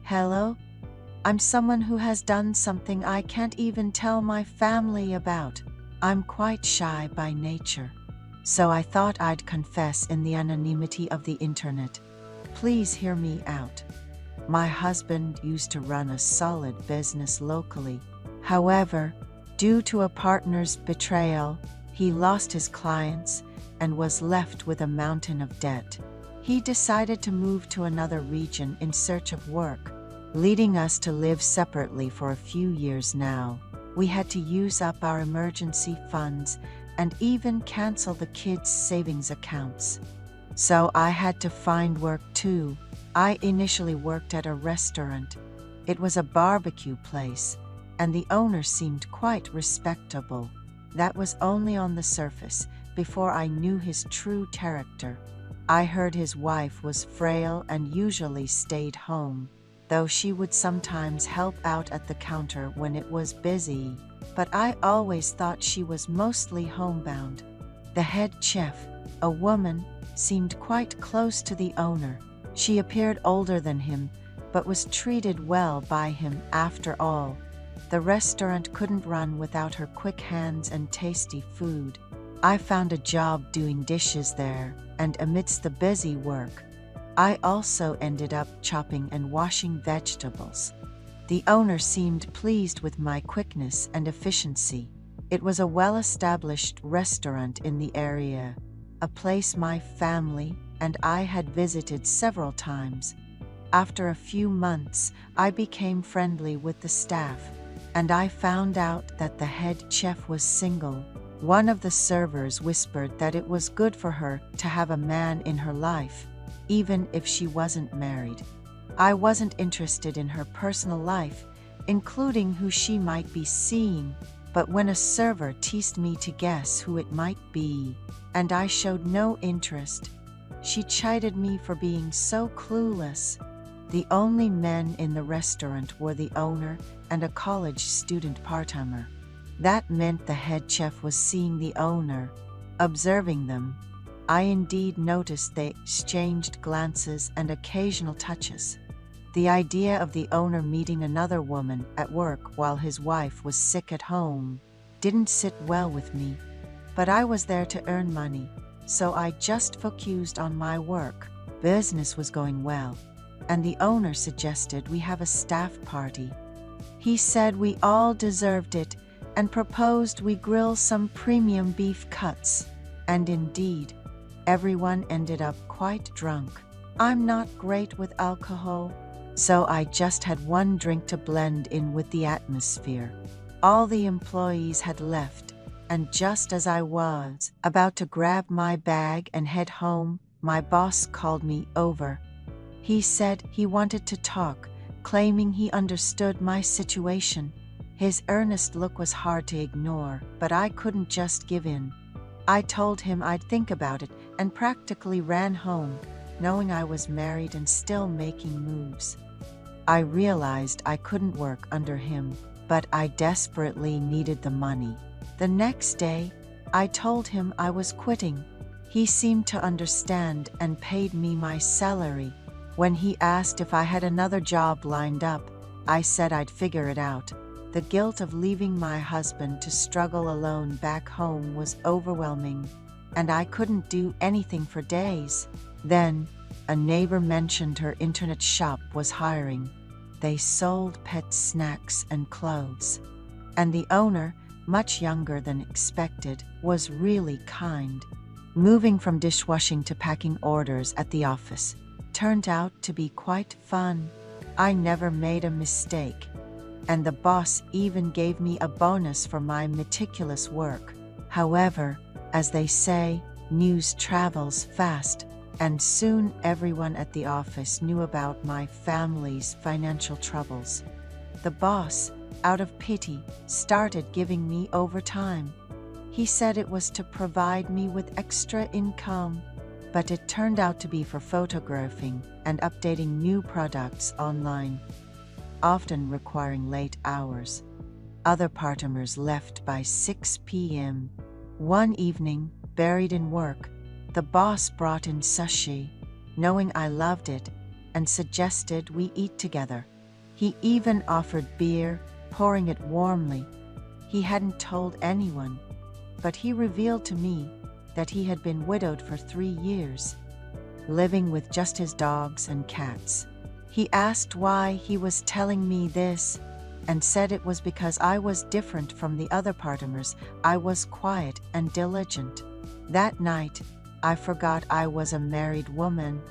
Hello? I'm someone who has done something I can't even tell my family about. I'm quite shy by nature, so I thought I'd confess in the anonymity of the internet. Please hear me out. My husband used to run a solid business locally. However, due to a partner's betrayal, he lost his clients and was left with a mountain of debt. He decided to move to another region in search of work, leading us to live separately for a few years now. We had to use up our emergency funds and even cancel the kids' savings accounts. So I had to find work too. I initially worked at a restaurant. It was a barbecue place, and the owner seemed quite respectable. That was only on the surface, before I knew his true character. I heard his wife was frail and usually stayed home, though she would sometimes help out at the counter when it was busy. But I always thought she was mostly homebound. The head chef, a woman, seemed quite close to the owner. She appeared older than him, but was treated well by him after all. The restaurant couldn't run without her quick hands and tasty food. I found a job doing dishes there, and amidst the busy work, I also ended up chopping and washing vegetables. The owner seemed pleased with my quickness and efficiency. It was a well-established restaurant in the area, a place my family and I had visited several times. After a few months, I became friendly with the staff, and I found out that the head chef was single. One of the servers whispered that it was good for her to have a man in her life, even if she wasn't married. I wasn't interested in her personal life, including who she might be seeing, but when a server teased me to guess who it might be, and I showed no interest, she chided me for being so clueless. The only men in the restaurant were the owner and a college student part-timer. That meant the head chef was seeing the owner. Observing them, I indeed noticed they exchanged glances and occasional touches. The idea of the owner meeting another woman at work while his wife was sick at home didn't sit well with me, but I was there to earn money, so I just focused on my work. Business was going well, and the owner suggested we have a staff party. He said we all deserved it and proposed we grill some premium beef cuts. And indeed, everyone ended up quite drunk. I'm not great with alcohol, so I just had one drink to blend in with the atmosphere. All the employees had left, and just as I was about to grab my bag and head home, my boss called me over. He said he wanted to talk, claiming he understood my situation. His earnest look was hard to ignore, but I couldn't just give in. I told him I'd think about it and practically ran home, knowing I was married and still making moves. I realized I couldn't work under him, but I desperately needed the money. The next day, I told him I was quitting. He seemed to understand and paid me my salary. When he asked if I had another job lined up, I said I'd figure it out. The guilt of leaving my husband to struggle alone back home was overwhelming, and I couldn't do anything for days. Then, a neighbor mentioned her internet shop was hiring. They sold pet snacks and clothes. And the owner, much younger than expected, was really kind. Moving from dishwashing to packing orders at the office turned out to be quite fun. I never made a mistake, and the boss even gave me a bonus for my meticulous work. However, as they say, news travels fast, and soon everyone at the office knew about my family's financial troubles. The boss, out of pity, started giving me overtime. He said it was to provide me with extra income, but it turned out to be for photographing and updating new products online, often requiring late hours. Other part-timers left by 6 p.m. One evening, buried in work, the boss brought in sushi, knowing I loved it, and suggested we eat together. He even offered beer, pouring it warmly. He hadn't told anyone, but he revealed to me that he had been widowed for 3 years, living with just his dogs and cats. He asked why he was telling me this, and said it was because I was different from the other partners. I was quiet and diligent. That night, I forgot I was a married woman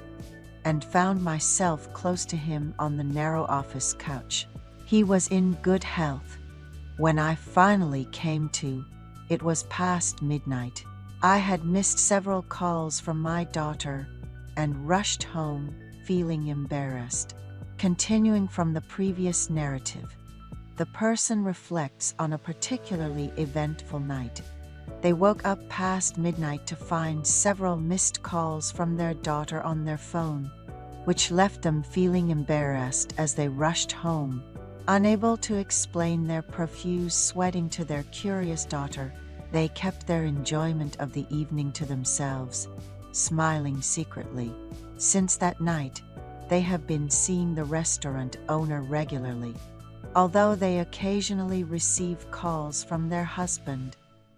and found myself close to him on the narrow office couch. He was in good health. When I finally came to, it was past midnight. I had missed several calls from my daughter and rushed home, feeling embarrassed. Continuing from the previous narrative, the person reflects on a particularly eventful night. They woke up past midnight to find several missed calls from their daughter on their phone, which left them feeling embarrassed as they rushed home. Unable to explain their profuse sweating to their curious daughter, they kept their enjoyment of the evening to themselves, smiling secretly. Since that night, they have been seeing the restaurant owner regularly. Although they occasionally receive calls from their husband,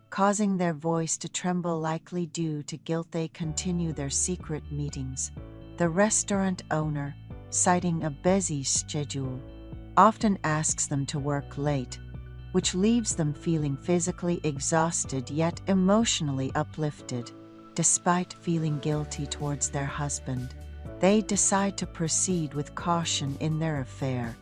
causing their voice to tremble likely due to guilt, they continue their secret meetings. The restaurant owner, citing a busy schedule, often asks them to work late, which leaves them feeling physically exhausted yet emotionally uplifted. Despite feeling guilty towards their husband, they decide to proceed with caution in their affair.